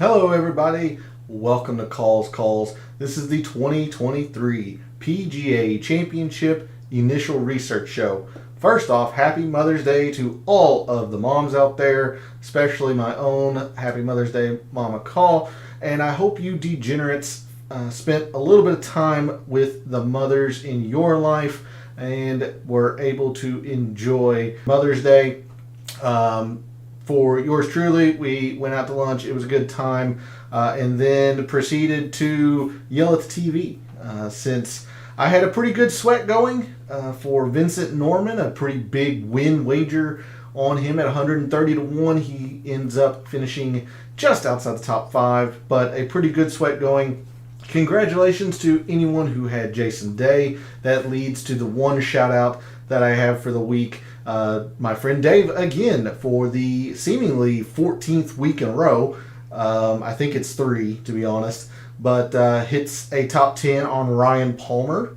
Hello everybody, welcome to Calls. This is the 2023 PGA Championship Initial Research Show. First off, happy Mother's Day to all of the moms out there, especially my own. Happy Mother's Day, Mama Call. And I hope you degenerates spent a little bit of time with the mothers in your life and were able to enjoy Mother's Day. For yours truly, we went out to lunch. It was a good time, and then proceeded to yell at the TV since I had a pretty good sweat going for Vincent Norman, a pretty big win wager on him at 130 to 1. He ends up finishing just outside the top 5, but a pretty good sweat going. Congratulations to anyone who had Jason Day. That leads to the one shout out that I have for the week. My friend Dave, again, for the seemingly 14th week in a row. I think it's 3, to be honest. But hits a top 10 on Ryan Palmer.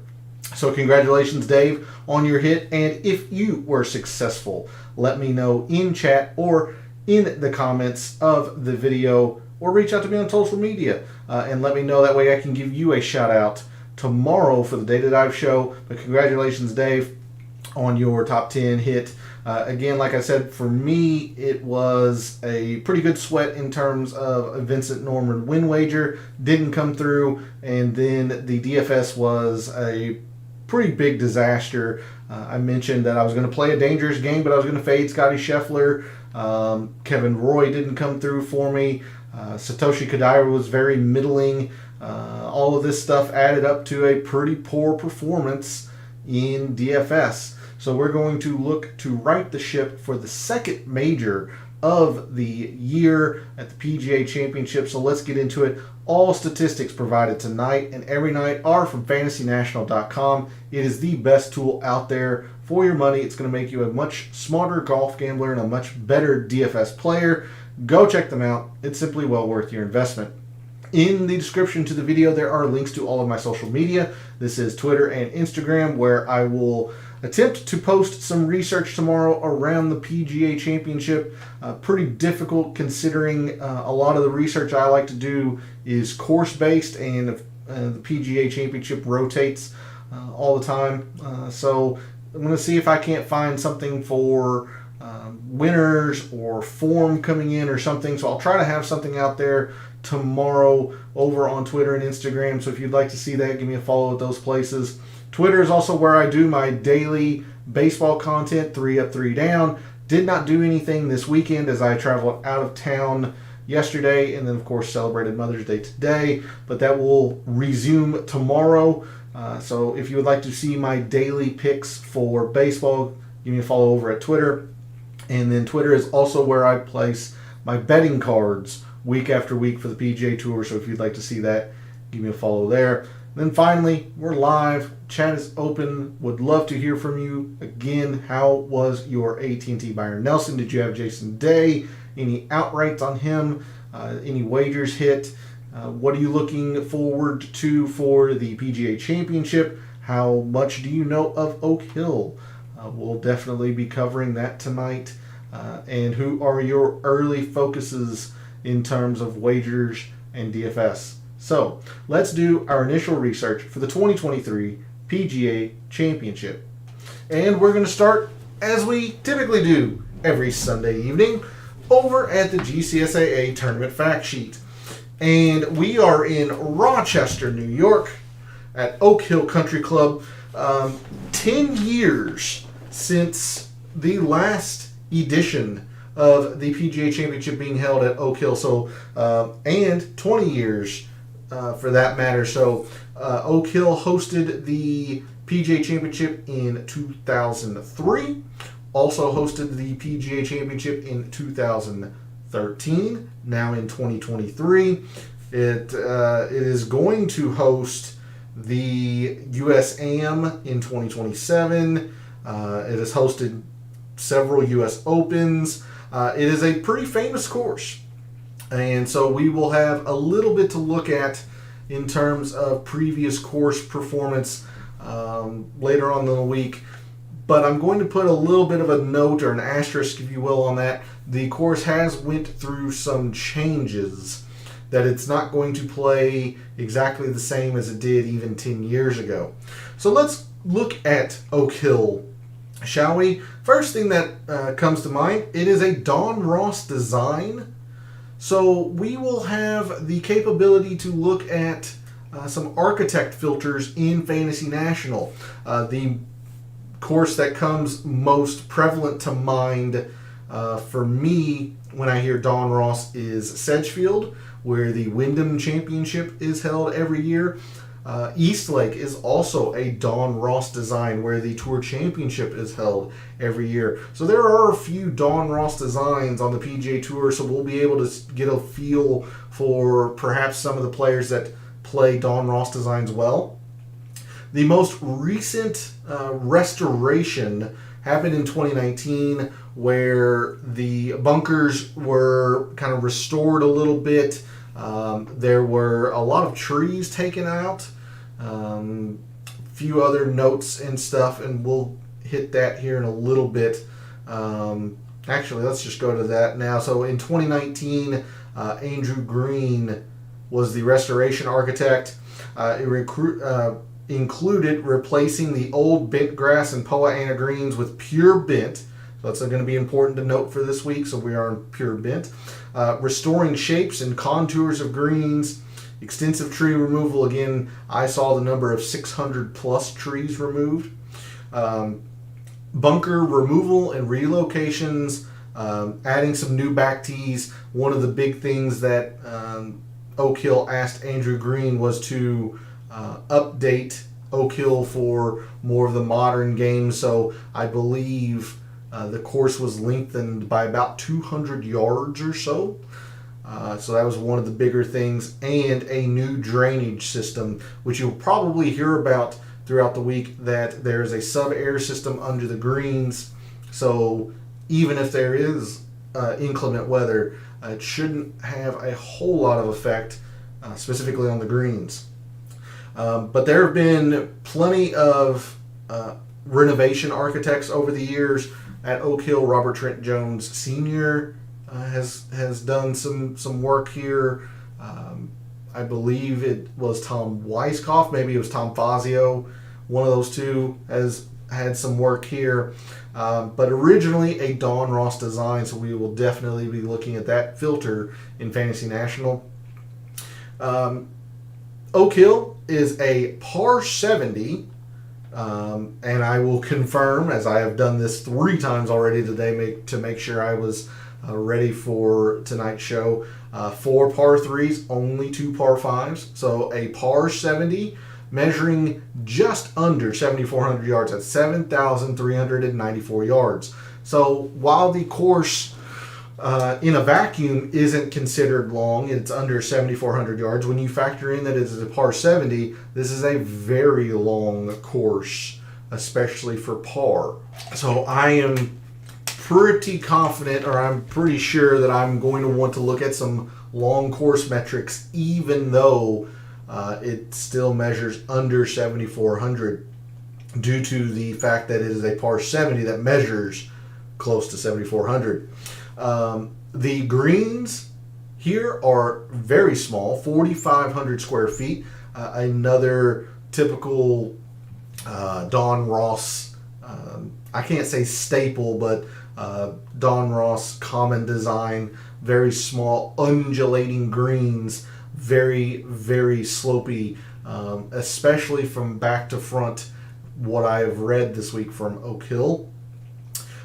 So congratulations, Dave, on your hit. And if you were successful, let me know in chat or in the comments of the video, or reach out to me on social media and let me know. That way I can give you a shout out tomorrow for the Data Dive show. But congratulations, Dave, on your top 10 hit. Again, like I said, for me, it was a pretty good sweat in terms of a Vincent Norman win wager. Didn't come through, and then the DFS was a pretty big disaster. I mentioned that I was going to play a dangerous game, but I was going to fade Scotty Scheffler. Kevin Roy didn't come through for me. Satoshi Kodaira was very middling. All of this stuff added up to a pretty poor performance in DFS. So we're going to look to right the ship for the second major of the year at the PGA Championship. So let's get into it. All statistics provided tonight and every night are from fantasynational.com. It is the best tool out there for your money. It's going to make you a much smarter golf gambler and a much better DFS player. Go check them out. It's simply well worth your investment. In the description to the video, there are links to all of my social media. This is Twitter and Instagram, where I will attempt to post some research tomorrow around the PGA Championship. Pretty difficult considering a lot of the research I like to do is course-based, and the PGA Championship rotates all the time. So I'm going to see if I can't find something for winners or form coming in or something. So I'll try to have something out there tomorrow over on Twitter and Instagram. So if you'd like to see that, give me a follow at those places. Twitter is also where I do my daily baseball content, 3 up, 3 down. Did not do anything this weekend as I traveled out of town yesterday, and then of course celebrated Mother's Day today, but that will resume tomorrow. So if you would like to see my daily picks for baseball, give me a follow over at Twitter. And then Twitter is also where I place my betting cards week after week for the PGA Tour. So if you'd like to see that, give me a follow there. Then finally, we're live. Chat is open. Would love to hear from you. Again, how was your AT&T Byron Nelson? Did you have Jason Day? Any outrights on him? Any wagers hit? What are you looking forward to for the PGA Championship? How much do you know of Oak Hill? We'll definitely be covering that tonight. And who are your early focuses in terms of wagers and DFS? So let's do our initial research for the 2023 PGA Championship. And we're going to start, as we typically do every Sunday evening, over at the GCSAA Tournament Fact Sheet. And we are in Rochester, New York, at Oak Hill Country Club. 10 years since the last edition of the PGA Championship being held at Oak Hill. So, and 20 years for that matter. So, Oak Hill hosted the PGA Championship in 2003. Also hosted the PGA Championship in 2013. Now in 2023, it is going to host the USAM in 2027. It has hosted several US Opens. It is a pretty famous course. And so we will have a little bit to look at in terms of previous course performance later on in the week. But I'm going to put a little bit of a note or an asterisk, if you will, on that. The course has went through some changes that it's not going to play exactly the same as it did even 10 years ago. So let's look at Oak Hill, shall we? First thing that comes to mind, it is a Don Ross design. So we will have the capability to look at some architect filters in Fantasy National. The course that comes most prevalent to mind for me when I hear Don Ross is Sedgefield, where the Wyndham Championship is held every year. Eastlake is also a Don Ross design where the Tour Championship is held every year. So there are a few Don Ross designs on the PGA Tour, so we'll be able to get a feel for perhaps some of the players that play Don Ross designs well. The most recent restoration happened in 2019, where the bunkers were kind of restored a little bit. There were a lot of trees taken out, few other notes and stuff, and we'll hit that here in a little bit. Actually, let's just go to that now. So in 2019, Andrew Green was the restoration architect. It included replacing the old bent grass and Poa annua greens with pure bent. So that's going to be important to note for this week. So we are on pure bent. Restoring shapes and contours of greens. Extensive tree removal. Again, I saw the number of 600 plus trees removed. Bunker removal and relocations. Adding some new back tees. One of the big things that Oak Hill asked Andrew Green was to update Oak Hill for more of the modern game. So I believe the course was lengthened by about 200 yards or so. So that was one of the bigger things. And a new drainage system, which you'll probably hear about throughout the week, that there is a sub-air system under the greens. So even if there is inclement weather, it shouldn't have a whole lot of effect, specifically on the greens. But there have been plenty of renovation architects over the years. At Oak Hill, Robert Trent Jones Sr. Has done some work here. I believe it was Tom Weiskopf, maybe it was Tom Fazio. One of those two has had some work here. But originally a Don Ross design, so we will definitely be looking at that filter in Fantasy National. Oak Hill is a par 70, and I will confirm, as I have done this 3 times already today to make sure I was ready for tonight's show. 4 par 3s, only 2 par 5s. So a par 70 measuring just under 7,400 yards at 7,394 yards. So while the course in a vacuum isn't considered long, it's under 7,400 yards. When you factor in that it is a par 70, this is a very long course, especially for par. So I am pretty confident, or I'm pretty sure that I'm going to want to look at some long course metrics, even though it still measures under 7,400, due to the fact that it is a par 70 that measures close to 7,400. The greens here are very small, 4,500 square feet. Another typical Don Ross, I can't say staple, but Don Ross common design. Very small, undulating greens, very, very slopey, especially from back to front, what I have read this week from Oak Hill.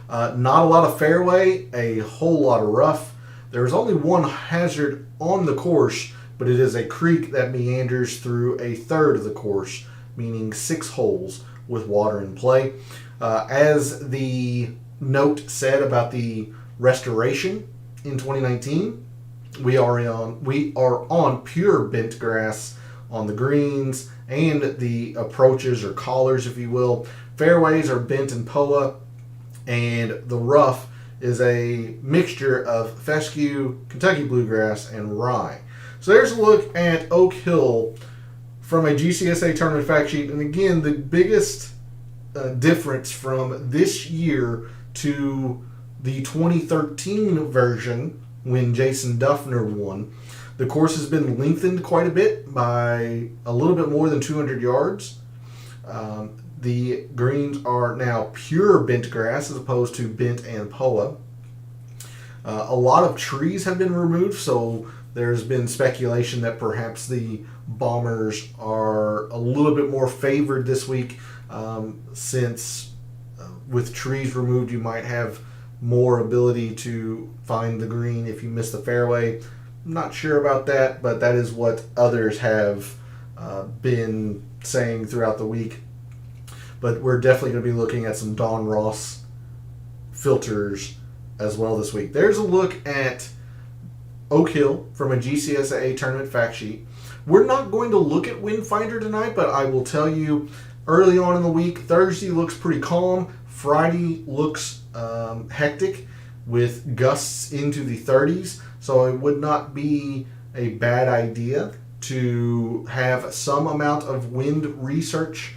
Not a lot of fairway, a whole lot of rough. There is only one hazard on the course, but it is a creek that meanders through a third of the course, meaning 6 holes with water in play. As the note said about the restoration in 2019, we are on pure bent grass on the greens and the approaches, or collars if you will. Fairways are bent and Poa, and the rough is a mixture of fescue, Kentucky bluegrass, and rye. So there's a look at Oak Hill from a GCSA tournament fact sheet. And again, the biggest difference from this year to the 2013 version when Jason Duffner won. The course has been lengthened quite a bit by a little bit more than 200 yards. The greens are now pure bent grass as opposed to bent and POA. A lot of trees have been removed, so there's been speculation that perhaps the Bombers are a little bit more favored this week, since with trees removed you might have more ability to find the green if you miss the fairway. I'm not sure about that, but that is what others have been saying throughout the week. But we're definitely going to be looking at some Don Ross filters as well this week. There's a look at Oak Hill from a GCSA tournament fact sheet. We're not going to look at Wind Finder tonight, but I will tell you early on in the week, Thursday looks pretty calm. Friday looks hectic with gusts into the 30s. So it would not be a bad idea to have some amount of wind research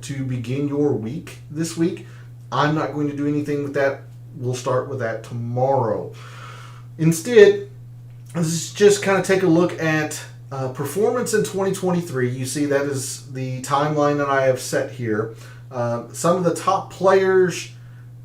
to begin your week this week. I'm not going to do anything with that. We'll start with that tomorrow. Instead, let's just kind of take a look at performance in 2023. You see that is the timeline that I have set here. Some of the top players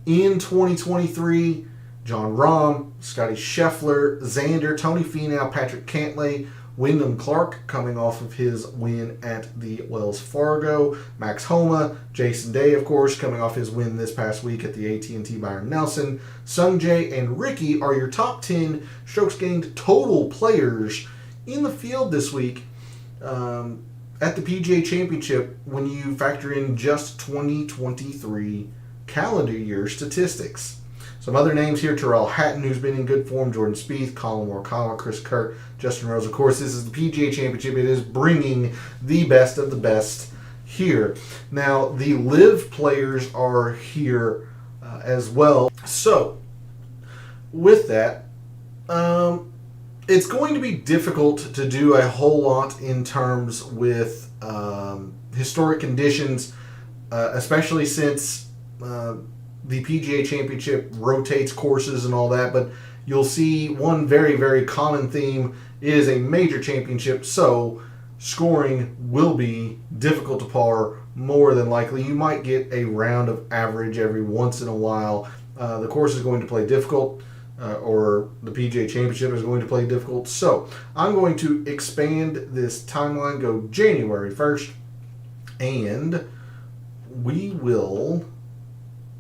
in 2023: John Rahm, Scotty Scheffler, Xander, Tony Finau, Patrick Cantlay, Wyndham Clark coming off of his win at the Wells Fargo, Max Homa, Jason Day, of course, coming off his win this past week at the AT&T Byron Nelson. Sung Jae and Ricky are your top 10 strokes gained total players in the field this week at the PGA Championship when you factor in just 2023 calendar year statistics. Some other names here: Terrell Hatton, who's been in good form, Jordan Spieth, Colin Morikawa, Chris Kirk, Justin Rose. Of course, this is the PGA Championship. It is bringing the best of the best here. Now, the LIV players are here as well. So, with that, it's going to be difficult to do a whole lot in terms with historic conditions, especially since the PGA Championship rotates courses and all that, but you'll see one very, very common theme. It is a major championship, so scoring will be difficult to par more than likely. You might get a round of average every once in a while. The course is going to play difficult, or the PGA Championship is going to play difficult. So I'm going to expand this timeline, go January 1st, and we will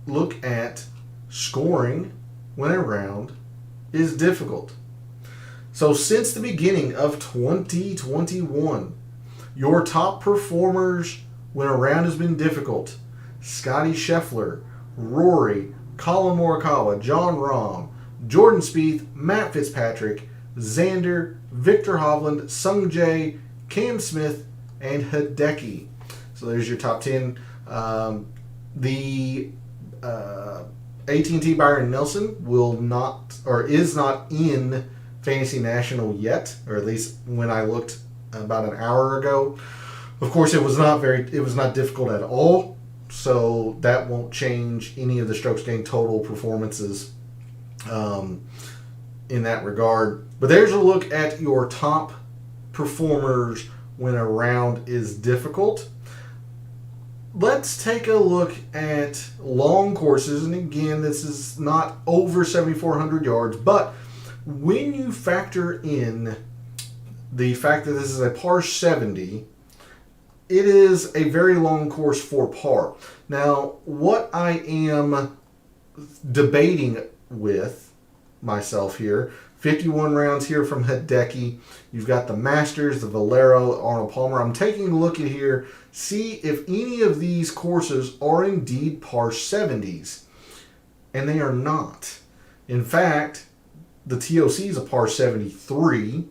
look at scoring when a round is difficult. So since the beginning of 2021, your top performers when a round has been difficult: Scotty Scheffler, Rory, Colin Morikawa, John Rahm, Jordan Spieth, Matt Fitzpatrick, Xander, Victor Hovland, Sung Jae, Cam Smith, and Hideki. So there's your top 10. The AT&T Byron Nelson is not in Fantasy National yet, or at least when I looked about an hour ago. Of course, it was not difficult at all, so that won't change any of the strokes gained total performances in that regard. But there's a look at your top performers when a round is difficult. Let's take a look at long courses, and again, this is not over 7,400 yards, but when you factor in the fact that this is a par 70, it is a very long course for par. Now, what I am debating with myself here, 51 rounds here from Hideki. You've got the Masters, the Valero, Arnold Palmer. I'm taking a look at here, see if any of these courses are indeed par 70s. And they are not. In fact, the TOC is a par 73.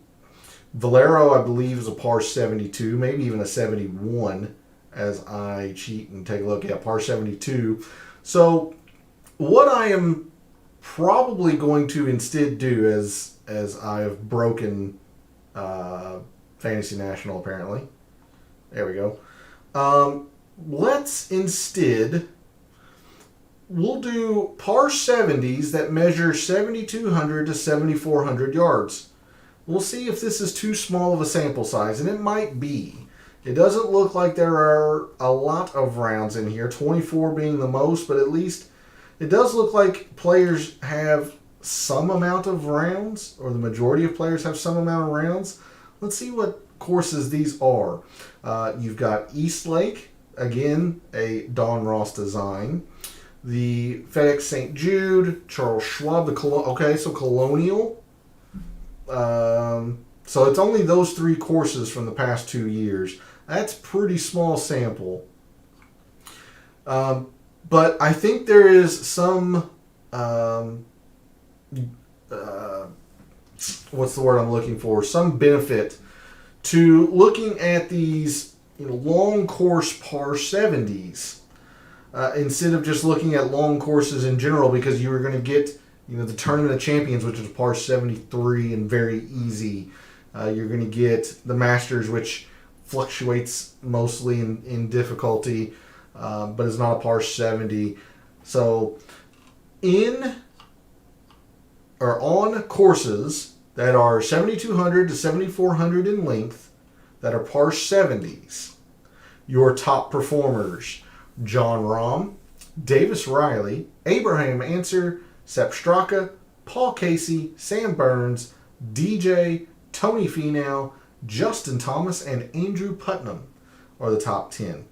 Valero, I believe, is a par 72, maybe even a 71, as I cheat and take a look at par 72. So what I am probably going to instead do, as I have broken Fantasy National apparently. There we go. Let's instead we'll do par 70s that measure 7,200 to 7,400 yards. We'll see if this is too small of a sample size, and it might be. It doesn't look like there are a lot of rounds in here, 24 being the most, but at least it does look like players have some amount of rounds, or the majority of players have some amount of rounds. Let's see what courses these are. You've got East Lake, again, a Don Ross design. The FedEx St. Jude, Charles Schwab, so Colonial. So it's only those 3 courses from the past 2 years. That's pretty small sample. But I think there is some, what's the word I'm looking for? Some benefit to looking at these long course par 70s instead of just looking at long courses in general, because you were going to get the Tournament of Champions, which is par 73 and very easy. You're going to get the Masters, which fluctuates mostly in difficulty, but is not a par 70. So on courses that are 7,200 to 7,400 in length, that are par 70s, your top performers: John Rahm, Davis Riley, Abraham Ancer, Sepp Straka, Paul Casey, Sam Burns, DJ, Tony Finau, Justin Thomas, and Andrew Putnam are the top 10.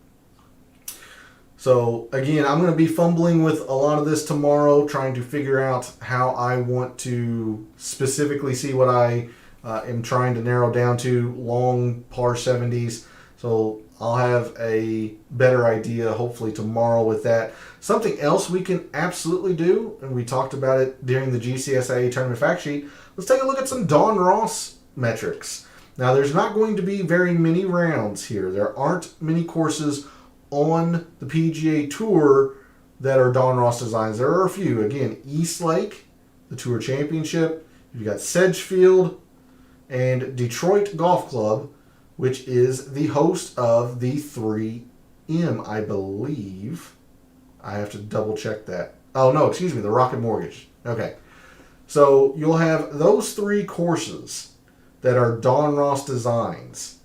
So again, I'm going to be fumbling with a lot of this tomorrow, trying to figure out how I want to specifically see what I am trying to narrow down to long par 70s. So I'll have a better idea hopefully tomorrow with that. Something else we can absolutely do, and we talked about it during the GCSA tournament fact sheet, let's take a look at some Don Ross metrics. Now, there's not going to be very many rounds here. There aren't many courses on the PGA Tour that are Don Ross designs. There are a few. Again, East Lake, the Tour Championship. You've got Sedgefield and Detroit Golf Club, which is the host of the 3M, I believe. I have to double check that. Oh, no, excuse me, the Rocket Mortgage. Okay. So you'll have those 3 courses that are Don Ross designs.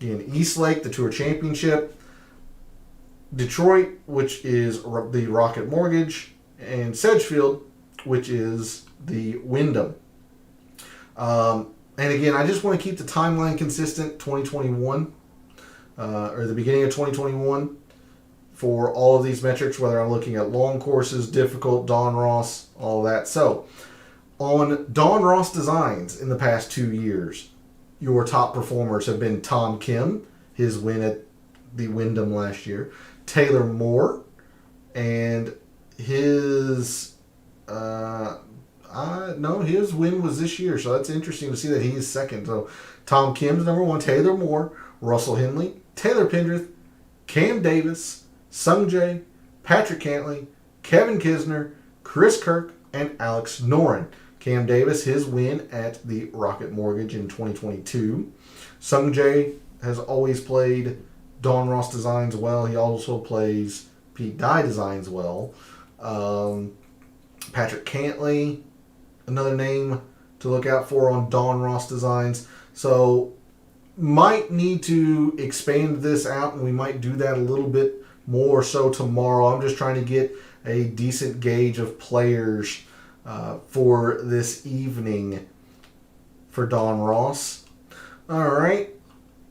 Again, East Lake, the Tour Championship. Detroit, which is the Rocket Mortgage. And Sedgefield, which is the Wyndham. And again, I just want to keep the timeline consistent, 2021, or the beginning of 2021, for all of these metrics, whether I'm looking at long courses, difficult, Don Ross, all that. So, on Don Ross designs in the past 2 years, your top performers have been Tom Kim, his win at the Wyndham last year, Taylor Moore, and his his win was this year, so that's interesting to see that he is second. So Tom Kim's number 1, Taylor Moore, Russell Henley, Taylor Pendrith, Cam Davis, Sung Jae, Patrick Cantlay, Kevin Kisner, Chris Kirk, and Alex Noren. Cam Davis, his win at the Rocket Mortgage in 2022. Sung Jae has always played Don Ross designs well. He also plays Pete Dye designs well. Patrick Cantlay, another name to look out for on Don Ross designs. So might need to expand this out, and we might do that a little bit more so tomorrow. I'm just trying to get a decent gauge of players for this evening for Don Ross. All right,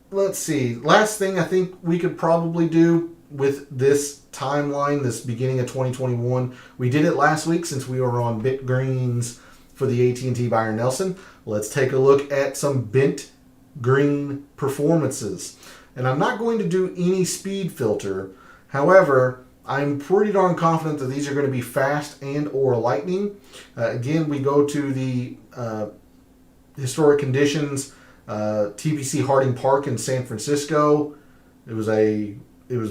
let's see. Last thing I think we could probably do with this timeline, this beginning of 2021. We did it last week since we were on Bit Greens for the AT&T Byron Nelson. Let's take a look at some bent green performances. And I'm not going to do any speed filter. However, I'm pretty darn confident that these are going to be fast and or lightning. Again, we go to the historic conditions. TPC Harding Park in San Francisco. It was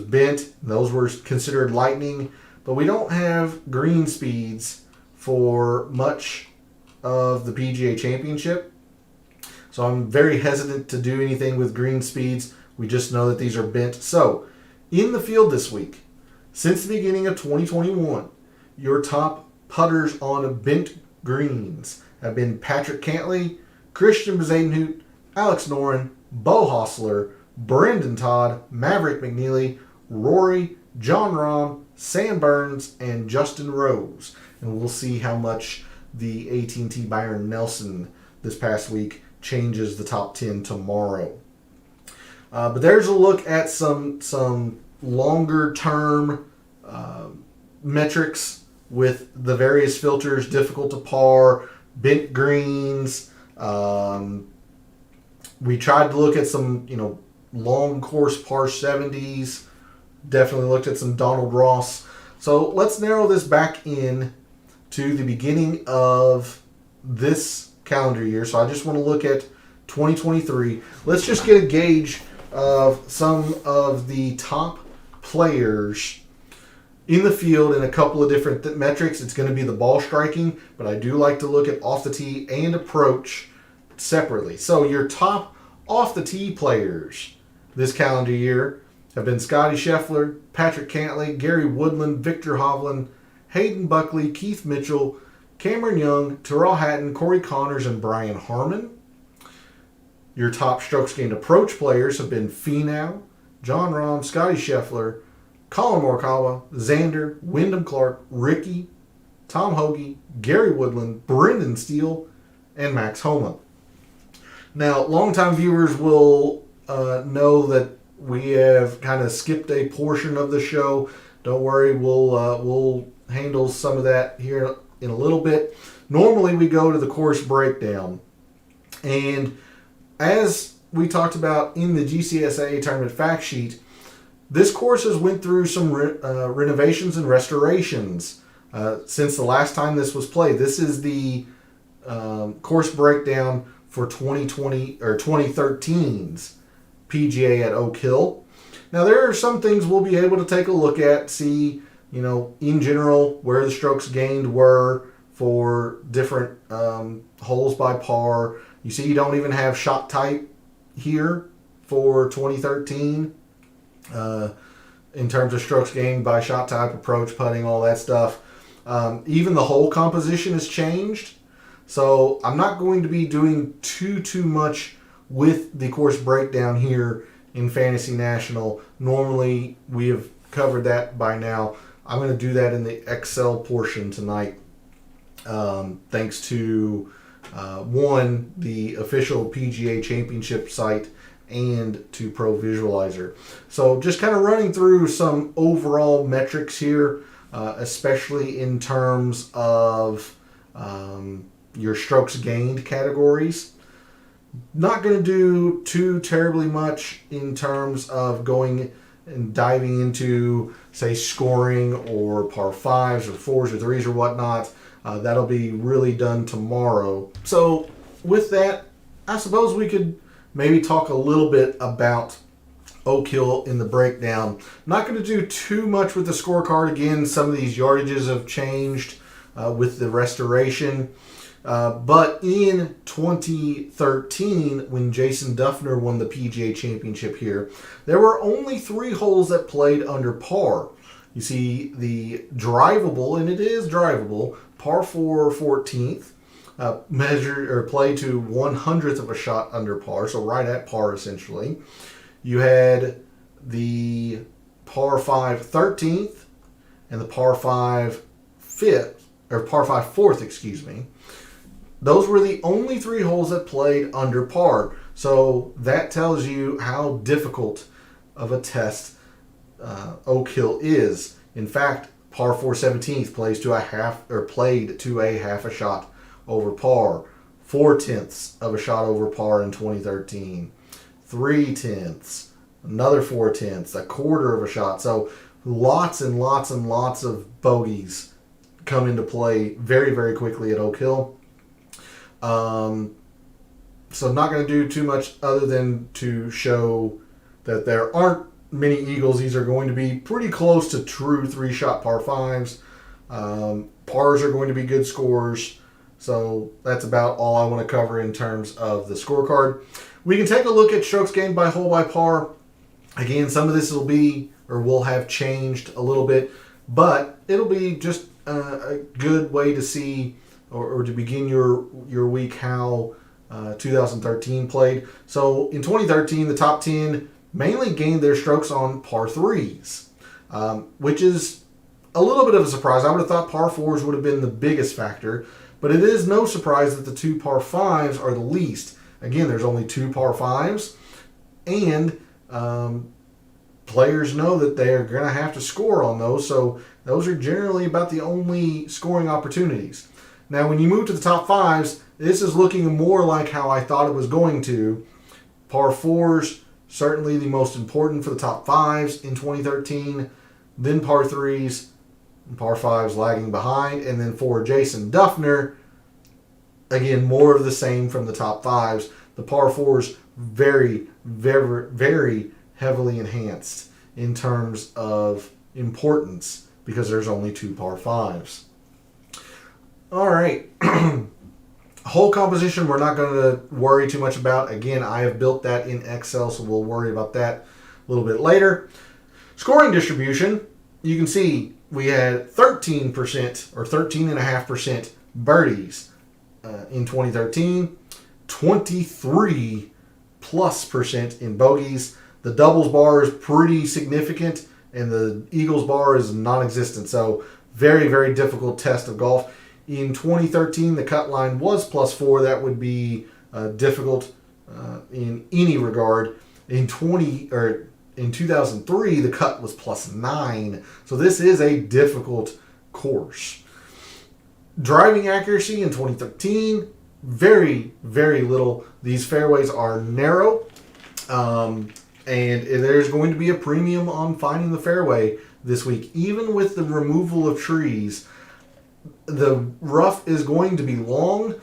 bent. Those were considered lightning. But we don't have green speeds for much of the PGA Championship. So I'm very hesitant to do anything with green speeds. We just know that these are bent. So, in the field this week, since the beginning of 2021, Your top putters on bent greens have been Patrick Cantlay, Christian Bezadenhout, Alex Noren, Bo Hostler, Brendan Todd, Maverick McNeely, Rory, John Rahm, Sam Burns, and Justin Rose. And we'll see how much the AT&T Byron Nelson this past week changes the top 10 tomorrow. But there's a look at some longer term metrics with the various filters: difficult to par, bent greens. We tried to look at some, long course par 70s. Definitely looked at some Donald Ross. So let's narrow this back in to the beginning of this calendar year. So I just want to look at 2023. Let's just get a gauge of some of the top players in the field in a couple of different metrics. It's going to be the ball striking, but I do like to look at off the tee and approach separately. So your top off the tee players this calendar year have been Scotty Scheffler, Patrick Cantlay, Gary Woodland, Victor Hovland, Hayden Buckley, Keith Mitchell, Cameron Young, Terrell Hatton, Corey Connors, and Brian Harmon. Your top strokes gained approach players have been Finau, John Rahm, Scotty Scheffler, Colin Morikawa, Xander, Wyndham Clark, Ricky, Tom Hoagie, Gary Woodland, Brendan Steele, and Max Homa. Now, longtime viewers will know that we have kind of skipped a portion of the show. Don't worry, we'll handle some of that here in a little bit. Normally, we go to the course breakdown, and as we talked about in the GCSA tournament fact sheet, this course has went through some renovations and restorations since the last time this was played. This is the course breakdown for 2020 or 2013's PGA at Oak Hill. Now, there are some things we'll be able to take a look at, see, in general, where the strokes gained were for different holes by par. You see, you don't even have shot type here for 2013 in terms of strokes gained by shot type, approach, putting, all that stuff. Even the hole composition has changed. So I'm not going to be doing too much with the course breakdown here in Fantasy National. Normally, we have covered that by now. I'm going to do that in the Excel portion tonight, thanks to one, the official PGA Championship site, and to Pro Visualizer. So just kind of running through some overall metrics here, especially in terms of your strokes gained categories. Not going to do too terribly much in terms of going and diving into, say, scoring or par 5s or 4s or 3s or whatnot. That'll be really done tomorrow. So with that, I suppose we could maybe talk a little bit about Oak Hill in the breakdown. Not going to do too much with the scorecard. Again, some of these yardages have changed with the restoration. But in 2013, when Jason Duffner won the PGA Championship here, there were only 3 holes that played under par. You see the drivable, and it is drivable, par 4 14th, measured or played to 1/100th of a shot under par, so right at par essentially. You had the par 5 13th and the par 5 5th, or par 5 4th, excuse me. Those were the only 3 holes that played under par. So that tells you how difficult of a test Oak Hill is. In fact, par 4 17th played to a half a shot over par. 4/10ths of a shot over par in 2013. 3/10ths, another 4/10ths, a quarter of a shot. So lots and lots and lots of bogeys come into play very, very quickly at Oak Hill. So I'm not going to do too much other than to show that there aren't many eagles. These are going to be pretty close to true 3-shot par 5s. Pars are going to be good scores. So that's about all I want to cover in terms of the scorecard. We can take a look at strokes gained by hole by par. Again, some of this will have changed a little bit, but it'll be just a good way to see or to begin your week how 2013 played. So in 2013, the top 10 mainly gained their strokes on par 3s, which is a little bit of a surprise. I would have thought par 4s would have been the biggest factor, but it is no surprise that the 2 par 5s are the least. Again, there's only 2 par 5s, and players know that they're going to have to score on those, so those are generally about the only scoring opportunities. Now, when you move to the top 5s, this is looking more like how I thought it was going to. Par 4s, certainly the most important for the top 5s in 2013, then par 3s, and par 5s lagging behind, and then for Jason Duffner, again, more of the same from the top 5s. The par 4s very, very, very heavily enhanced in terms of importance because there's only 2 par 5s. All right. Hole composition we're not going to worry too much about. Again, I have built that in Excel, so we'll worry about that a little bit later. Scoring distribution, you can see we had 13% or 13.5% birdies in 2013, 23 plus percent in bogeys. The doubles bar is pretty significant, and the Eagles bar is non-existent. So very, very difficult test of golf. In 2013, the cut line was +4. That would be difficult in any regard. In 2003, the cut was +9. So this is a difficult course. Driving accuracy in 2013, very, very little. These fairways are narrow, and there's going to be a premium on finding the fairway this week. Even with the removal of trees, the rough is going to be long.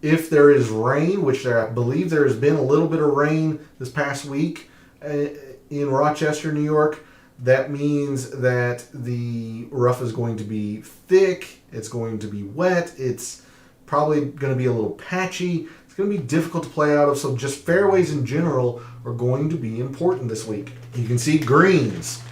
If there is rain, which I believe there has been a little bit of rain this past week in Rochester, New York, that means that the rough is going to be thick, it's going to be wet, it's probably going to be a little patchy, it's going to be difficult to play out of, so just fairways in general are going to be important this week. You can see greens,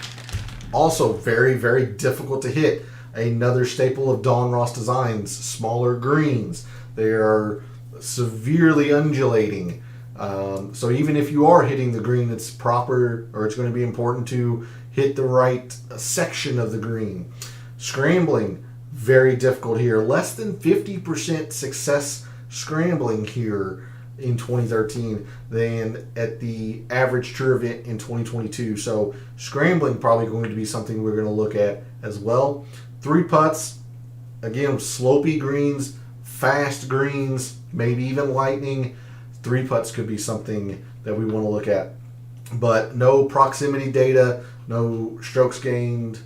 also very, very difficult to hit. Another staple of Don Ross Designs, smaller greens. They are severely undulating. So even if you are hitting the green that's proper, or it's going to be important to hit the right section of the green. Scrambling, very difficult here. Less than 50% success scrambling here in 2013 than at the average tour event in 2022. So scrambling probably going to be something we're going to look at as well. 3 putts, again, slopey greens, fast greens, maybe even lightning. 3 putts could be something that we want to look at. But no proximity data, no strokes gained,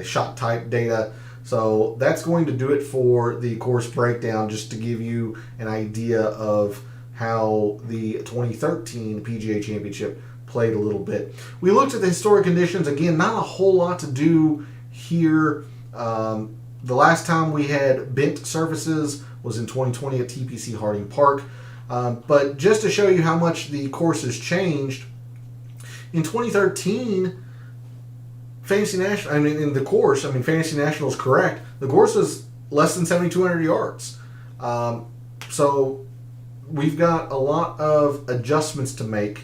shot type data. So that's going to do it for the course breakdown, just to give you an idea of how the 2013 PGA Championship played a little bit. We looked at the historic conditions. Again, not a whole lot to do here. The last time we had bent surfaces was in 2020 at TPC Harding Park. But just to show you how much the course has changed, in 2013, Fantasy National is correct. The course is less than 7,200 yards. So we've got a lot of adjustments to make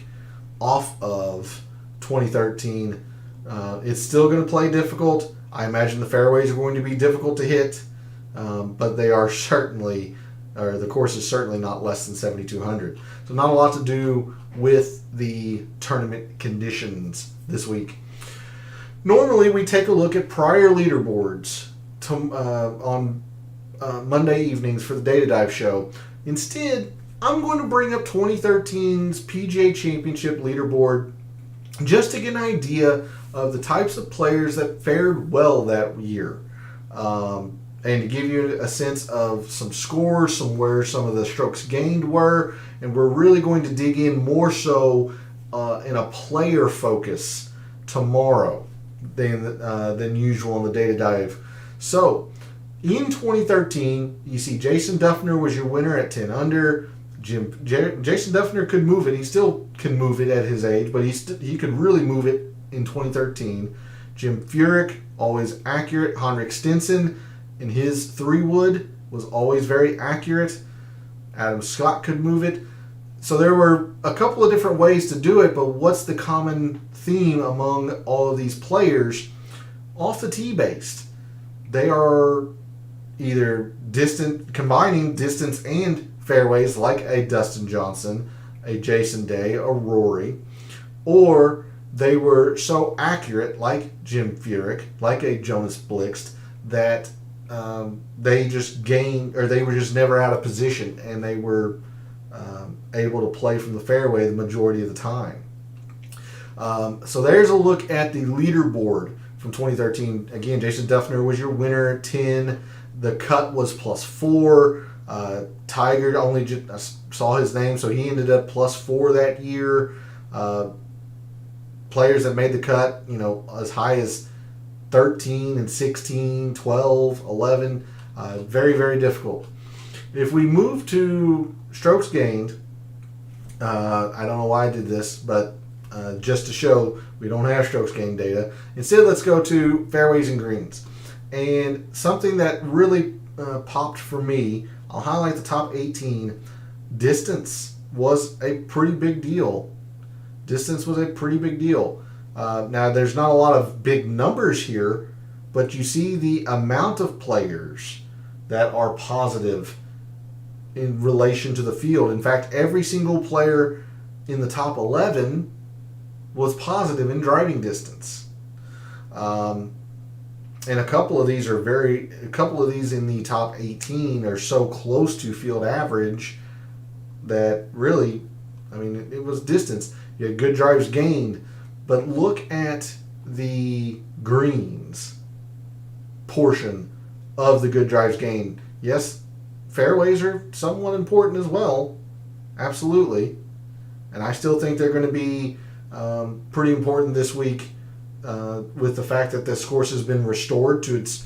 off of 2013. It's still going to play difficult. I imagine the fairways are going to be difficult to hit, but they are certainly, or the course is certainly not less than 7,200. So not a lot to do with the tournament conditions this week. Normally we take a look at prior leaderboards on Monday evenings for the Data Dive show. Instead, I'm going to bring up 2013's PGA Championship leaderboard just to get an idea of the types of players that fared well that year, and to give you a sense of some scores, where some of the strokes gained were, and we're really going to dig in more so in a player focus tomorrow than usual on the Data Dive. So in 2013, you see Jason Duffner was your winner at 10 under. Jason Duffner could move it. He still can move it at his age, but he could really move it in 2013. Jim Furyk, always accurate. Henrik Stenson in his 3-wood was always very accurate. Adam Scott could move it. So there were a couple of different ways to do it, but what's the common theme among all of these players? Off the tee based. They are either combining distance and fairways like a Dustin Johnson, a Jason Day, a Rory, or they were so accurate like Jim Furyk, like a Jonas Blixt, that they just they were just never out of position, and they were able to play from the fairway the majority of the time. So there's a look at the leaderboard from 2013. Again, Jason Duffner was your winner at 10. The cut was +4. Tiger I saw his name, so he ended up +4 that year. Players that made the cut, as high as 13 and 16, 12, 11. Very, very difficult. If we move to strokes gained, I don't know why I did this, but just to show we don't have strokes gained data. Instead, let's go to fairways and greens. And something that really popped for me, I'll highlight the top 18. Distance was a pretty big deal. Now, there's not a lot of big numbers here, but you see the amount of players that are positive in relation to the field. In fact, every single player in the top 11 was positive in driving distance. And a couple of these in the top 18 are so close to field average that really, it was distance. You had good drives gained, but look at the greens portion of the good drives gained. Yes, fairways are somewhat important as well, absolutely, and I still think they're going to be pretty important this week with the fact that this course has been restored to its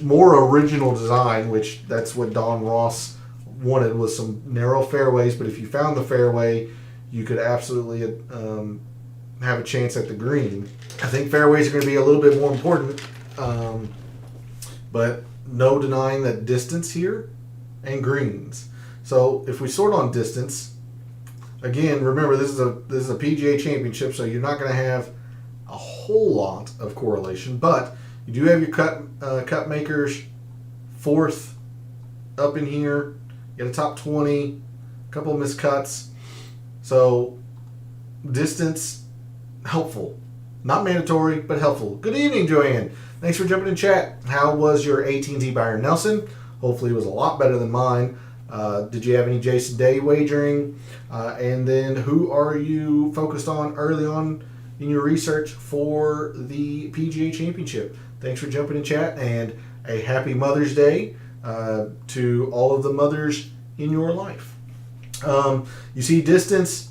more original design, which that's what Don Ross wanted, was some narrow fairways. But if you found the fairway, you could absolutely have a chance at the green. I think fairways are going to be a little bit more important, but no denying that distance here and greens. So if we sort on distance, again, remember this is a PGA Championship, so you're not going to have a whole lot of correlation, but you do have your cut makers, fourth up in here. You got a top 20, a couple of missed cuts. So distance, helpful. Not mandatory, but helpful. Good evening, Joanne. Thanks for jumping in chat. How was your AT&T Byron Nelson? Hopefully it was a lot better than mine. Did you have any Jason Day wagering? And then who are you focused on early on in your research for the PGA Championship? Thanks for jumping in chat, and a happy Mother's Day to all of the mothers in your life. You see distance.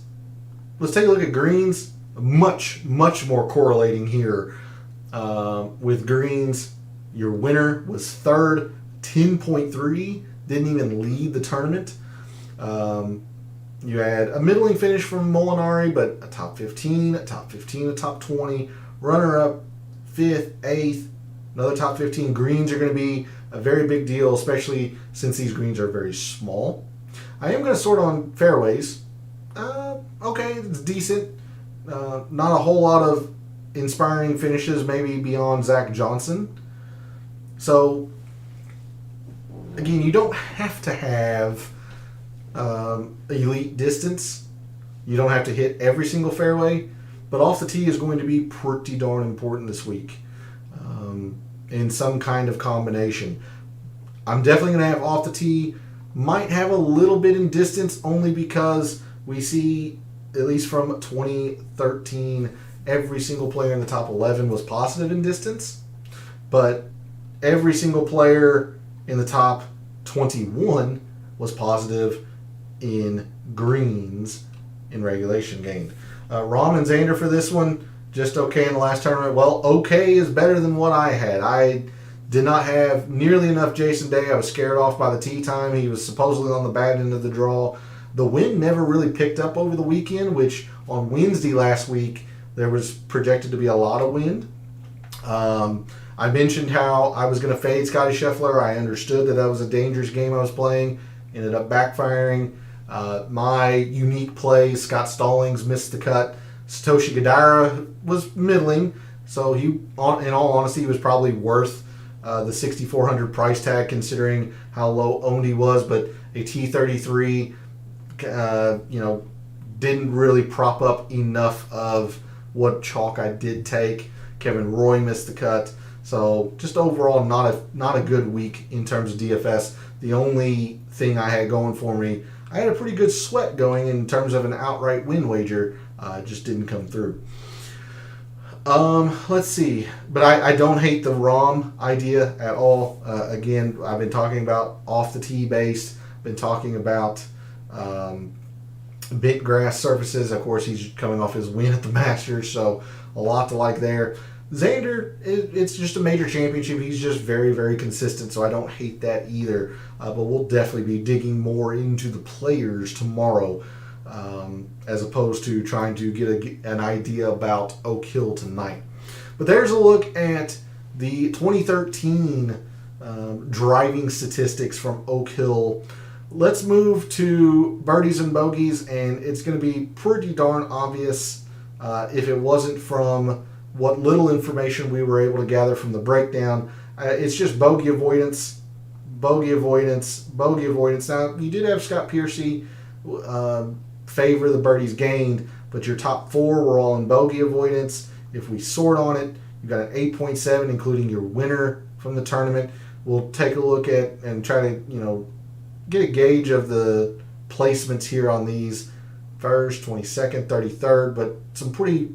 Let's take a look at greens. Much, much more correlating here. With greens, your winner was third, 10.3. Didn't even lead the tournament. You had a middling finish from Molinari, but a top 15, a top 20. Runner-up, 5th, 8th, another top 15. Greens are going to be a very big deal, especially since these greens are very small. I am going to sort on fairways. Okay, it's decent. Not a whole lot of inspiring finishes, maybe beyond Zach Johnson. So, again, you don't have to have elite distance. You don't have to hit every single fairway, but off the tee is going to be pretty darn important this week in some kind of combination. I'm definitely going to have off the tee. Might have a little bit in distance, only because we see, at least from 2013, every single player in the top 11 was positive in distance, but every single player in the top 21 was positive in greens in regulation gained. Rom and Xander for this one, just okay in the last tournament. Well, okay is better than what I had. I did not have nearly enough Jason Day. I was scared off by the tee time. He was supposedly on the bad end of the draw. The wind never really picked up over the weekend, which on Wednesday last week, there was projected to be a lot of wind. I mentioned how I was going to fade Scotty Scheffler. I understood that was a dangerous game I was playing. Ended up backfiring. My unique play, Scott Stallings missed the cut. Satoshi Kodaira was middling, so he, in all honesty, he was probably worth the 6,400 price tag considering how low owned he was. But a T33, didn't really prop up enough of what chalk I did take. Kevin Roy missed the cut. So just overall not a good week in terms of DFS. The only thing I had going for me, I had a pretty good sweat going in terms of an outright win wager. Just didn't come through. Let's see. But I don't hate the ROM idea at all. Again, I've been talking about off the tee based. Been talking about bent grass surfaces. Of course, he's coming off his win at the Masters, so a lot to like there. Xander, it's just a major championship. He's just very, very consistent, so I don't hate that either. But we'll definitely be digging more into the players tomorrow, as opposed to trying to get an idea about Oak Hill tonight. But there's a look at the 2013 driving statistics from Oak Hill. Let's move to birdies and bogeys, and it's going to be pretty darn obvious if it wasn't from what little information we were able to gather from the breakdown. It's just bogey avoidance, bogey avoidance, bogey avoidance. Now, you did have Scott Piercy favor the birdies gained, but your top four were all in bogey avoidance. If we sort on it, you got an 8.7, including your winner from the tournament. We'll take a look at and try to, get a gauge of the placements here on these. First, 22nd, 33rd, but some pretty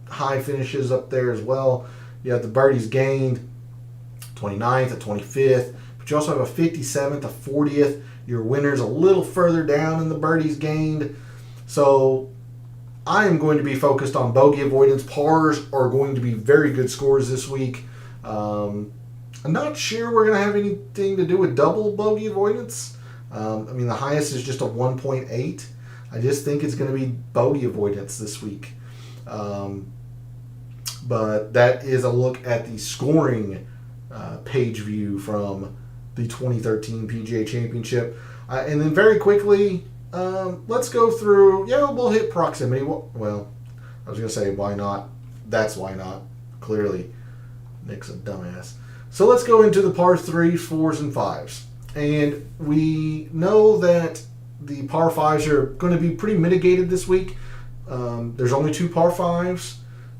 high finishes up there as well. You have the birdies gained, 29th, a 25th, but you also have a 57th, a 40th. Your winners a little further down in the birdies gained. So I am going to be focused on bogey avoidance. Pars are going to be very good scores this week. I'm not sure we're going to have anything to do with double bogey avoidance. The highest is just a 1.8. I just think it's going to be bogey avoidance this week. But that is a look at the scoring page view from the 2013 PGA Championship. And then very quickly, let's go through, we'll hit proximity. Well, I was going to say, why not? That's why not. Clearly, Nick's a dumbass. So let's go into the par 3s, 4s, and 5s. And we know that the par 5s are going to be pretty mitigated this week. There's only 2 par 5s,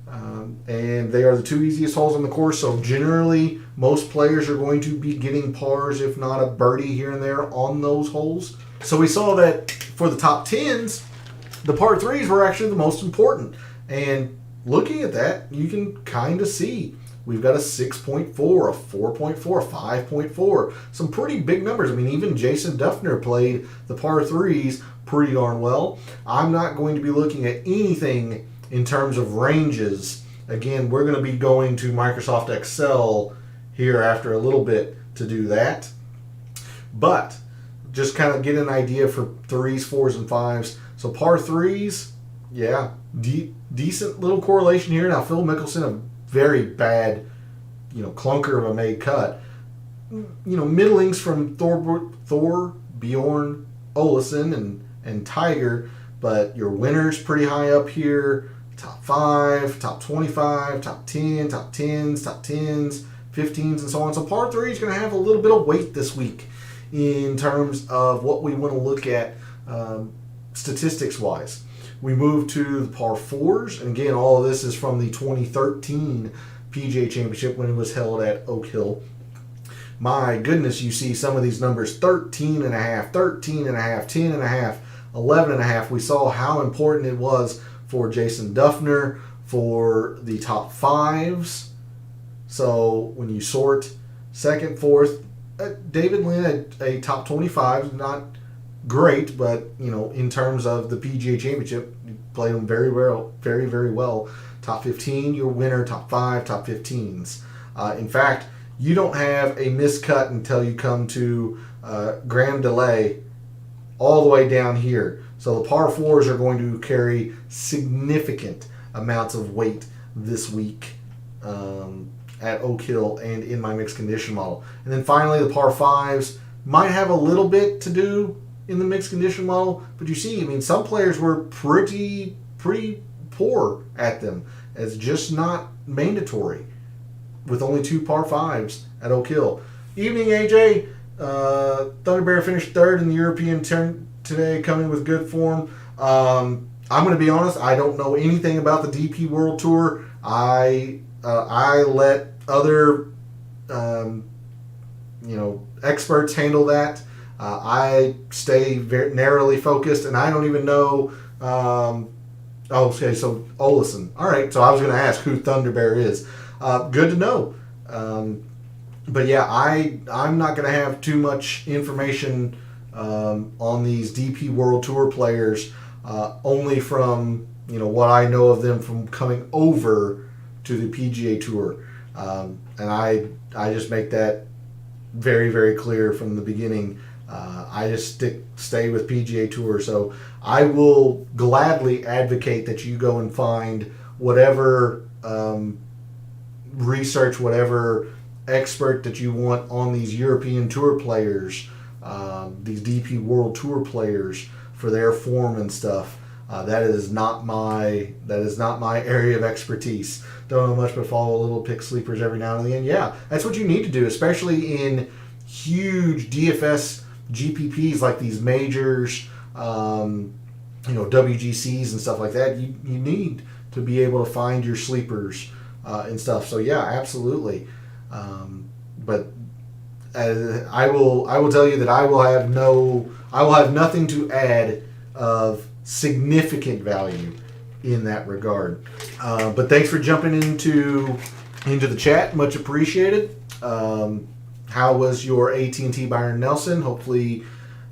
and they are the 2 easiest holes on the course. So generally, most players are going to be getting pars, if not a birdie here and there on those holes. So we saw that for the top 10s, the par 3s were actually the most important. And looking at that, you can kind of see we've got a 6.4, a 4.4, a 5.4. Some pretty big numbers. Even Jason Duffner played the par 3s pretty darn well. I'm not going to be looking at anything in terms of ranges. Again, we're going to be going to Microsoft Excel here after a little bit to do that. But just kind of get an idea for 3s, 4s, and 5s. So par 3s, decent little correlation here. Now, Phil Mickelson, a very bad, clunker of a made cut. Middlings from Thor, Bjorn, Olesen, and Tiger, but your winners pretty high up here. Top 5, top 25, top 10, top 10s, top 10s, 15s, and so on. So par 3 is going to have a little bit of weight this week in terms of what we want to look at statistics-wise. We move to the par 4s, and again, all of this is from the 2013 PGA Championship when it was held at Oak Hill. My goodness, you see some of these numbers, 13.5, 13.5, 10.5, 11.5. We saw how important it was for Jason Duffner for the top 5s. So when you sort second, fourth, David Lynn had a top 25, not great, but in terms of the PGA Championship, you played them very well, very, very well. Top 15, your winner. Top 5, top 15s. In fact, you don't have a miscut until you come to Graham DeLay all the way down here. So the par 4s are going to carry significant amounts of weight this week at Oak Hill and in my mixed condition model. And then finally, the par 5s might have a little bit to do in the mixed condition model, but you see, I mean, some players were pretty poor at them. It's just not mandatory with only 2 par 5s at Oak Hill. Evening, AJ. Thunder Bear finished 3rd in the European turn today, coming with good form. I'm going to be honest, I don't know anything about the DP World Tour. I let other experts handle that. I stay very narrowly focused, and I don't even know. Okay, so Olesen. All right, so I was going to ask who Thunder Bear is. Good to know. But yeah, I'm not going to have too much information on these DP World Tour players, only from what I know of them from coming over to the PGA Tour, and I just make that very, very clear from the beginning. I just stay with PGA Tour, so I will gladly advocate that you go and find whatever research, whatever expert that you want on these European Tour players, these DP World Tour players, for their form and stuff. That is not my area of expertise. Don't know much, but follow a little pick sleepers every now and then. Yeah, that's what you need to do, especially in huge DFS GPPs like these majors, WGCs and stuff like that. You need to be able to find your sleepers and stuff. So yeah, absolutely. But I will tell you that I will have nothing to add of significant value in that regard. But thanks for jumping into the chat. Much appreciated. How was your AT&T Byron Nelson? Hopefully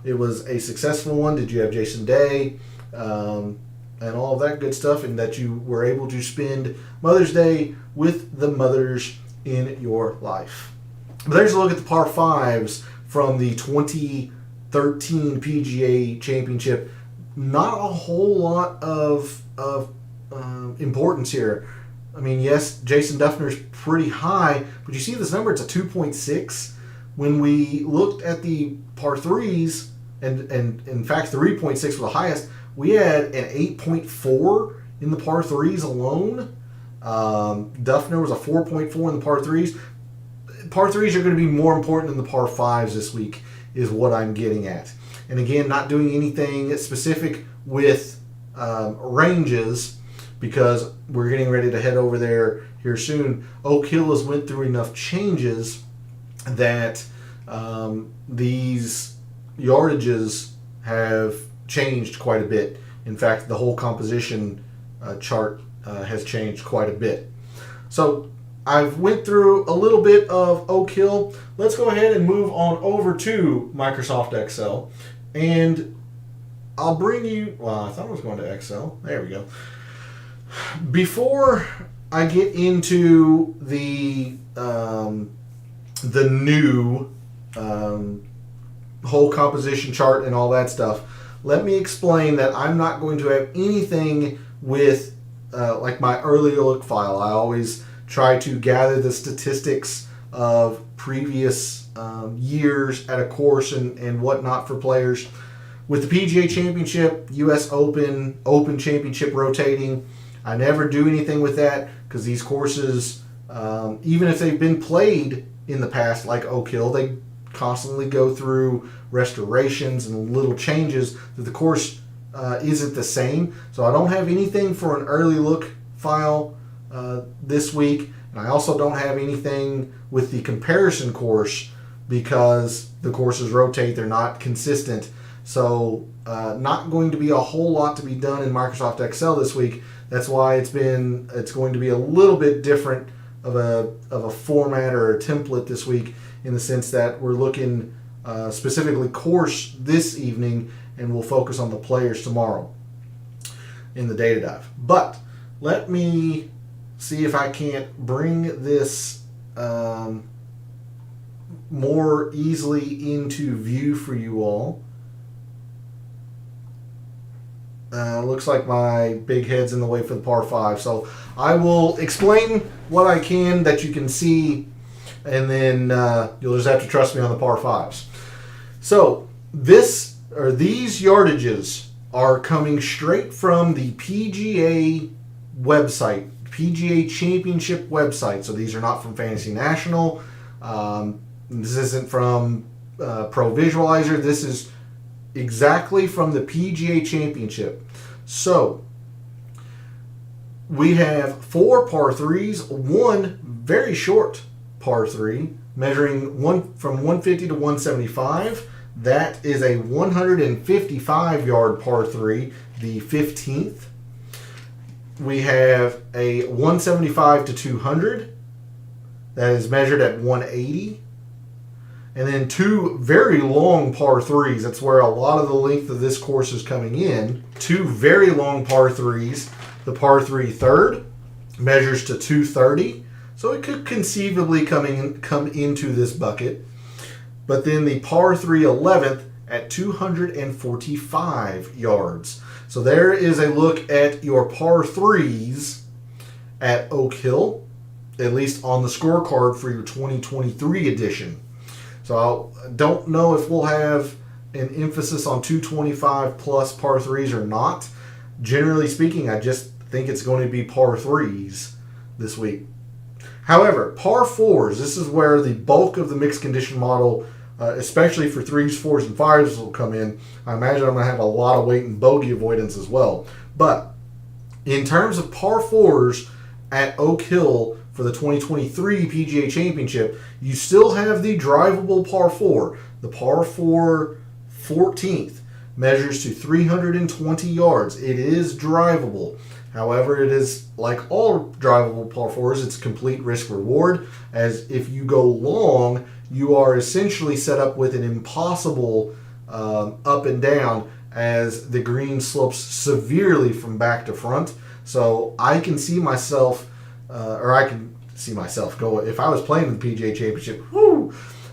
it was a successful one. Did you have Jason Day? And all of that good stuff, and that you were able to spend Mother's Day with the mothers in your life. But there's a look at the par 5s from the 2013 PGA Championship. Not a whole lot of importance here. I mean, yes, Jason Duffner's pretty high, but you see this number, it's a 2.6. When we looked at the par 3s, and in fact 3.6 was the highest, we had an 8.4 in the par 3s alone. Duffner was a 4.4 in the par 3s. Par 3s are going to be more important than the par 5s this week, is what I'm getting at. And again, not doing anything specific with ranges, because we're getting ready to head over there here soon. Oak Hill has went through enough changes that these yardages have changed quite a bit. In fact, the whole composition chart has changed quite a bit. So I've went through a little bit of Oak Hill. Let's go ahead and move on over to Microsoft Excel. And I'll bring you, well, I thought I was going to Excel. There we go. Before I get into the new whole composition chart and all that stuff, let me explain that I'm not going to have anything with like my early look file. I always try to gather the statistics of previous years at a course and whatnot for players. With the PGA Championship, US Open, Open Championship rotating, I never do anything with that, because these courses, even if they've been played in the past, like Oak Hill, they constantly go through restorations and little changes that the course isn't the same. So I don't have anything for an early look file this week, and I also don't have anything with the comparison course, because the courses rotate, they're not consistent. So not going to be a whole lot to be done in Microsoft Excel this week. That's why it's going to be a little bit different of a format or a template this week, in the sense that we're looking specifically course this evening, and we'll focus on the players tomorrow in the data dive. But let me see if I can't bring this more easily into view for you all. Looks like my big head's in the way for the par 5. So I will explain what I can that you can see, and then you'll just have to trust me on the par 5s. So these yardages are coming straight from the PGA website, PGA Championship website. So these are not from Fantasy National. This isn't from Pro Visualizer. This is exactly from the PGA Championship. So we have 4 par 3s, one very short par 3, measuring from 150 to 175. That is a 155-yard par 3, the 15th. We have a 175 to 200. That is measured at 180. And then 2 very long par 3s. That's where a lot of the length of this course is coming in. 2 very long par 3s. The par 3 third measures to 230. So it could conceivably come into this bucket. But then the par 3 11th at 245 yards. So there is a look at your par 3s at Oak Hill, at least on the scorecard for your 2023 edition. So I don't know if we'll have an emphasis on 225 plus par 3s or not. Generally speaking, I just think it's going to be par 3s this week. However, par 4s, this is where the bulk of the mixed condition model, especially for 3s, 4s, and 5s will come in. I imagine I'm going to have a lot of weight and bogey avoidance as well. But in terms of par 4s at Oak Hill for the 2023 PGA Championship, you still have the drivable par 4. The par 4 14th measures to 320 yards. It is drivable. However, it is like all drivable par 4s, it's complete risk reward, as if you go long, you are essentially set up with an impossible up and down, as the green slopes severely from back to front. So I can see myself, go. If I was playing the PGA Championship,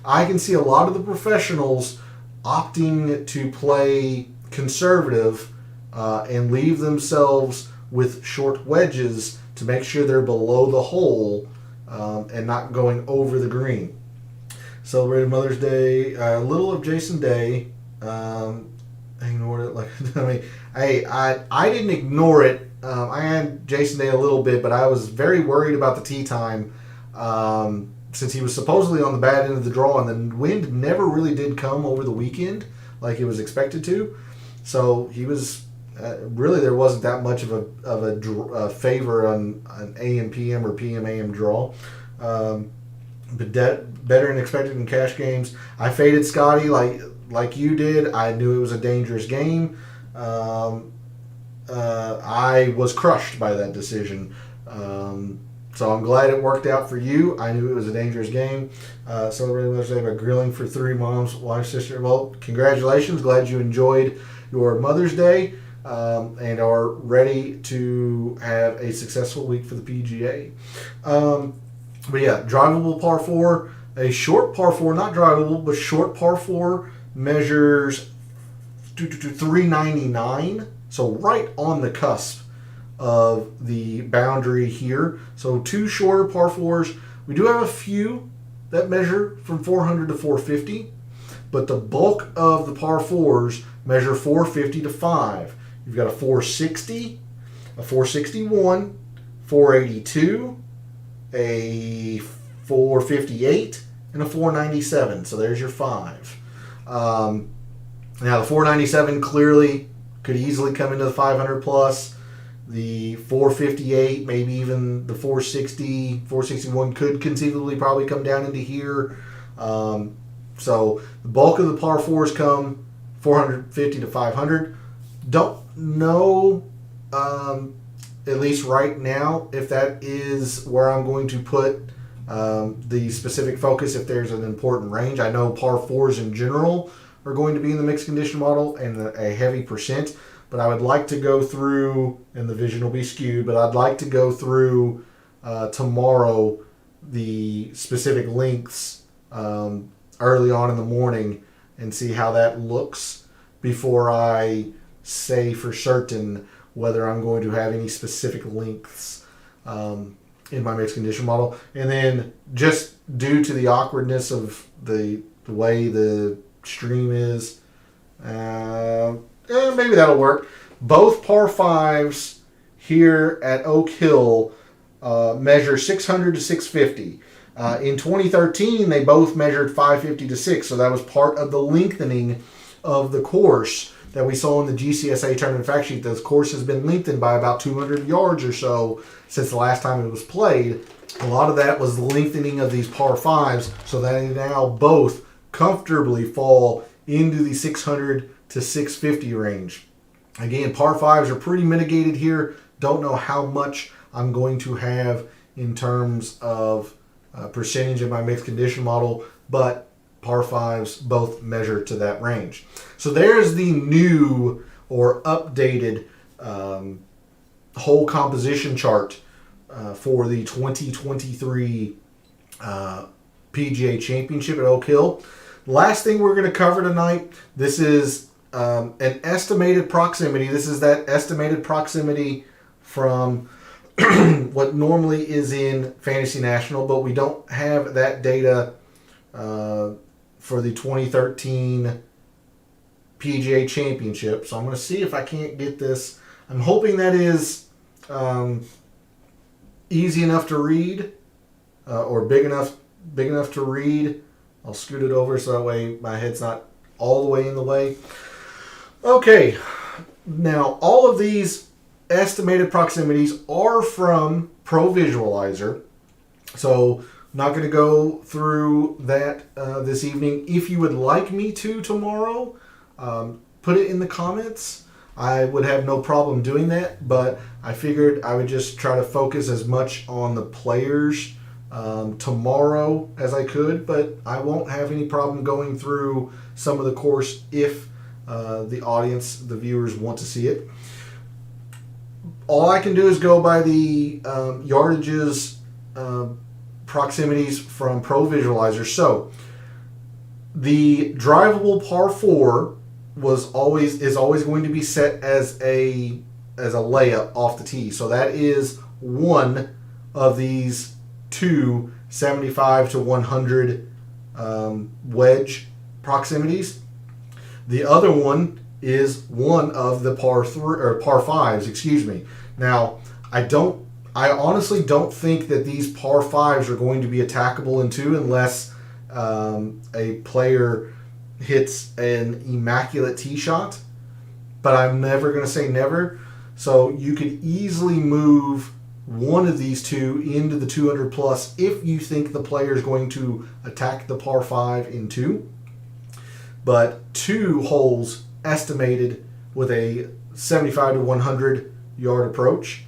I can see a lot of the professionals opting to play conservative and leave themselves with short wedges to make sure they're below the hole and not going over the green. Celebrated Mother's Day, a little of Jason Day. I ignored it. I didn't ignore it. I had Jason Day a little bit, but I was very worried about the tee time since he was supposedly on the bad end of the draw, and the wind never really did come over the weekend like it was expected to. So he was really, there wasn't that much of a favor on an AM PM or PM AM draw. But better than expected in cash games. I faded Scotty like you did. I knew it was a dangerous game. I was crushed by that decision. So I'm glad it worked out for you. I knew it was a dangerous game. Celebrating Mother's Day by grilling for 3 moms, wife, sister. Well, congratulations. Glad you enjoyed your Mother's Day and are ready to have a successful week for the PGA. But yeah, drivable par 4. A short par 4, not drivable, but short par 4 measures 399. So right on the cusp of the boundary here. So 2 shorter par 4s. We do have a few that measure from 400 to 450, but the bulk of the par 4s measure 450 to 5. You've got a 460, a 461, 482, a 458, and a 497. So there's your 5. Now the 497 clearly could easily come into the 500 plus. The 458, maybe even the 460, 461 could conceivably probably come down into here. So the bulk of the par 4s come 450 to 500. Don't know, at least right now, if that is where I'm going to put the specific focus, if there's an important range. I know par 4s in general are going to be in the mixed condition model and a heavy percent, but I would like to go through, and the vision will be skewed, but I'd like to go through tomorrow the specific lengths early on in the morning and see how that looks before I say for certain whether I'm going to have any specific lengths in my mixed condition model. And then just due to the awkwardness of the way the stream is, maybe that'll work. Both par 5s here at Oak Hill measure 600 to 650. In 2013, they both measured 550 to 6, so that was part of the lengthening of the course that we saw in the GCSA tournament fact sheet. This course has been lengthened by about 200 yards or so since the last time it was played. A lot of that was the lengthening of these par 5s, so they now both comfortably fall into the 600 to 650 range. Again, par 5s are pretty mitigated here. Don't know how much I'm going to have in terms of percentage of my mixed condition model, but par 5s both measure to that range. So there's the new or updated whole composition chart for the 2023 PGA Championship at Oak Hill. Last thing we're going to cover tonight, this is an estimated proximity. This is that estimated proximity from what normally is in Fantasy National, but we don't have that data for the 2013 PGA Championship. So I'm going to see if I can't get this. I'm hoping that is easy enough to read or big enough to read. I'll scoot it over so that way my head's not all the way in the way. Okay, now all of these estimated proximities are from Pro Visualizer, so I'm not going to go through that this evening. If you would like me to tomorrow, put it in the comments. I would have no problem doing that, but I figured I would just try to focus as much on the players tomorrow as I could, but I won't have any problem going through some of the course if the audience, the viewers, want to see it. All I can do is go by the yardages proximities from Pro Visualizer. So the drivable par 4 is always going to be set as a layup off the tee. So that is one of these two 75 to 100 wedge proximities. The other one is one of the par 5s, excuse me. Now, I honestly don't think that these par 5s are going to be attackable in 2 unless a player hits an immaculate tee shot. But I'm never going to say never. So you could easily move one of these two into the 200 plus if you think the player is going to attack the par 5 in 2. But 2 holes estimated with a 75 to 100 yard approach.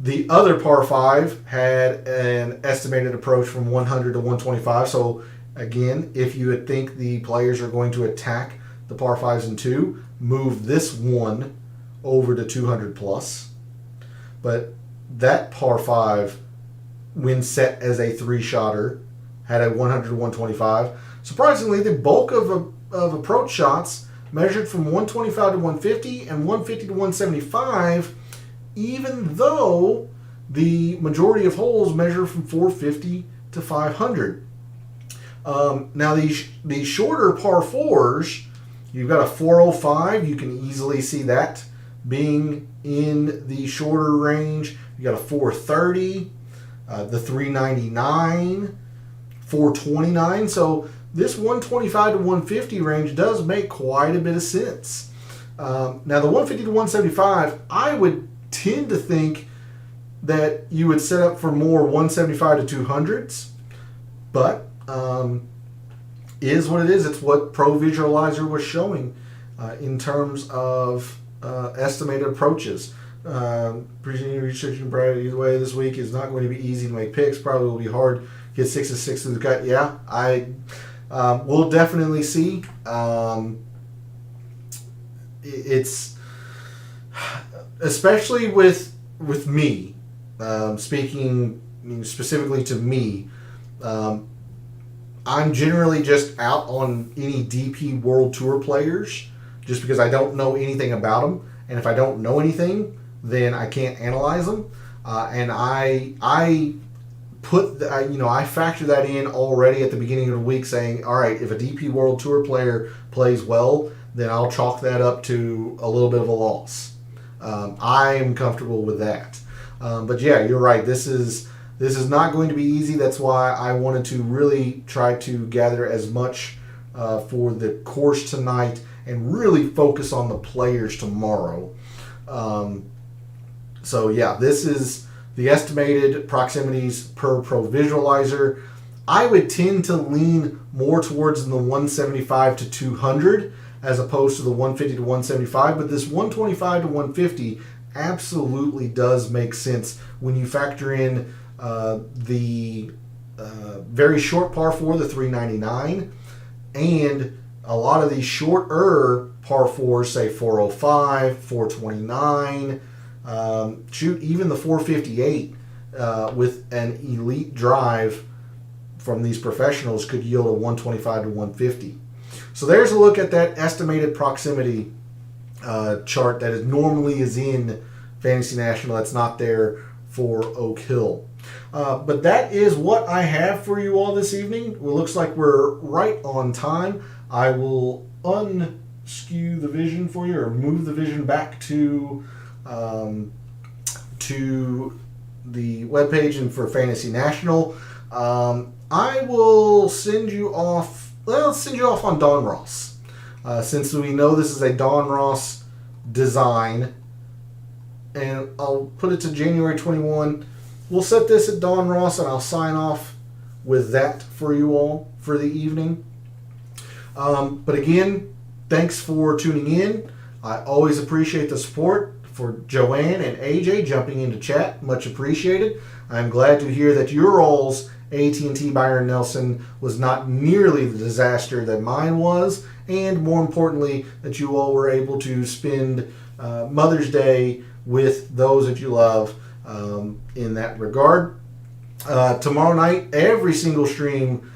The other par 5 had an estimated approach from 100 to 125. So again, if you would think the players are going to attack the par 5s in 2, move this one over to 200 plus. But that par 5, when set as a 3-shotter, had a 100 to 125. Surprisingly, the bulk of approach shots measured from 125 to 150 and 150 to 175, even though the majority of holes measure from 450 to 500. Now these shorter par 4s, you've got a 405. You can easily see that being in the shorter range. You got a 430, the 399, 429. So this 125 to 150 range does make quite a bit of sense. Now the 150 to 175, I would tend to think that you would set up for more 175 to 200s, but is what it is. It's what Pro Visualizer was showing in terms of estimated approaches. Appreciating researching Brad either way this week is not going to be easy to make picks. Probably will be hard to get 6 to 6 to the gut. Yeah, I we'll definitely see. It's especially with me, speaking specifically to me. I'm generally just out on any DP World Tour players just because I don't know anything about them. And if I don't know anything, then I can't analyze them. And I put I factor that in already at the beginning of the week, saying, all right, if a DP World Tour player plays well, then I'll chalk that up to a little bit of a loss. I am comfortable with that. But yeah, you're right. This is not going to be easy. That's why I wanted to really try to gather as much for the course tonight and really focus on the players tomorrow. So yeah, this is the estimated proximities per Pro Visualizer. I would tend to lean more towards the 175 to 200 as opposed to the 150 to 175, but this 125 to 150 absolutely does make sense when you factor in the very short par 4, the 399, and a lot of these shorter par 4s, say 405, 429, even the 458 with an elite drive from these professionals could yield a 125 to 150. So there's a look at that estimated proximity chart that normally is in Fantasy National. That's not there for Oak Hill. But that is what I have for you all this evening. It looks like we're right on time. I will unskew the vision for you, or move the vision back to the webpage and for Fantasy National. I will send you off. Well, I'll send you off on Don Ross. Since we know this is a Don Ross design, and I'll put it to January 21. We'll set this at Don Ross, and I'll sign off with that for you all for the evening. But again, thanks for tuning in. I always appreciate the support for Joanne and AJ jumping into chat. Much appreciated. I'm glad to hear that your all's AT&T Byron Nelson was not nearly the disaster that mine was, and more importantly, that you all were able to spend Mother's Day with those that you love in that regard. Tomorrow night, every single stream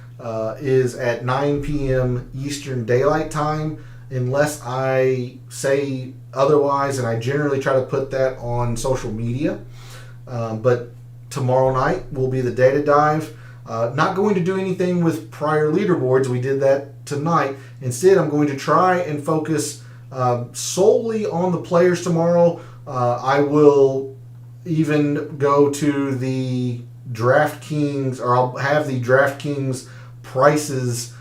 is at 9 p.m. Eastern Daylight Time, unless I say otherwise, and I generally try to put that on social media. But tomorrow night will be the data dive. Not going to do anything with prior leaderboards. We did that tonight. Instead, I'm going to try and focus solely on the players tomorrow. I will even go to the DraftKings, or I'll have the DraftKings prices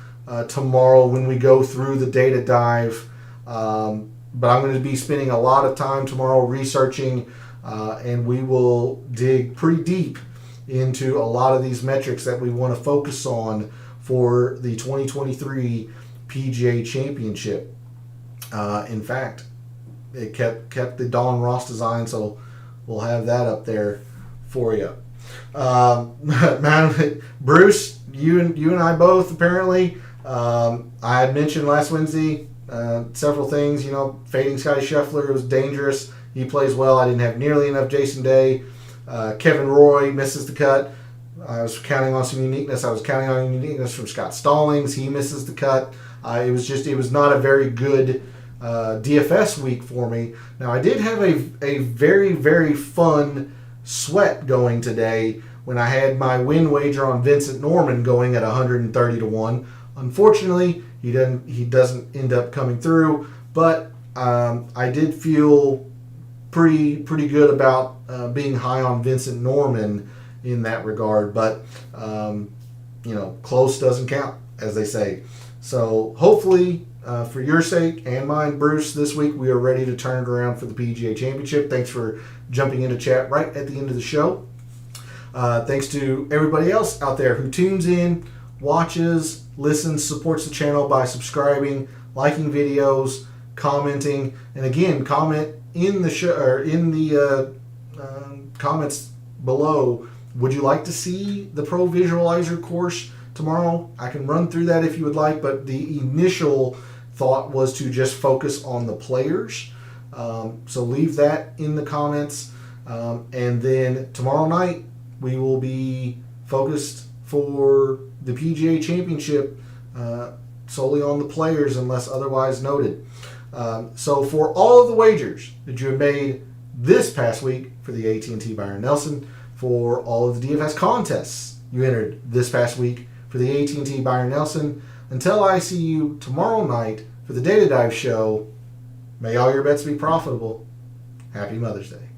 tomorrow when we go through the data dive. But I'm going to be spending a lot of time tomorrow researching, and we will dig pretty deep into a lot of these metrics that we want to focus on for the 2023 PGA Championship. In fact, it kept the Don Ross design, so we'll have that up there for you. Man, Bruce, you and I both apparently. I had mentioned last Wednesday several things. Fading Scotty Scheffler was dangerous. He plays well. I didn't have nearly enough Jason Day. Kevin Roy misses the cut. I was counting on some uniqueness. I was counting on uniqueness from Scott Stallings. He misses the cut. It was not a very good DFS week for me. Now, I did have a very, very fun sweat going today when I had my win wager on Vincent Norman going at 130 to 1. Unfortunately, he doesn't end up coming through, but I did feel pretty good about being high on Vincent Norman in that regard, but close doesn't count, as they say. So hopefully, for your sake and mine, Bruce, this week we are ready to turn it around for the PGA Championship. Thanks for jumping into chat right at the end of the show. Thanks to everybody else out there who tunes in, watches, listens, supports the channel by subscribing, liking videos, commenting, and again, comment in the show, or in the comments below. Would you like to see the Pro Visualizer course tomorrow? I can run through that if you would like, but the initial thought was to just focus on the players. So leave that in the comments. And then tomorrow night, we will be focused for the PGA Championship solely on the players, unless otherwise noted. So for all of the wagers that you have made this past week for the AT&T Byron Nelson, for all of the DFS contests you entered this past week for the AT&T Byron Nelson, until I see you tomorrow night for the Data Dive show, may all your bets be profitable. Happy Mother's Day.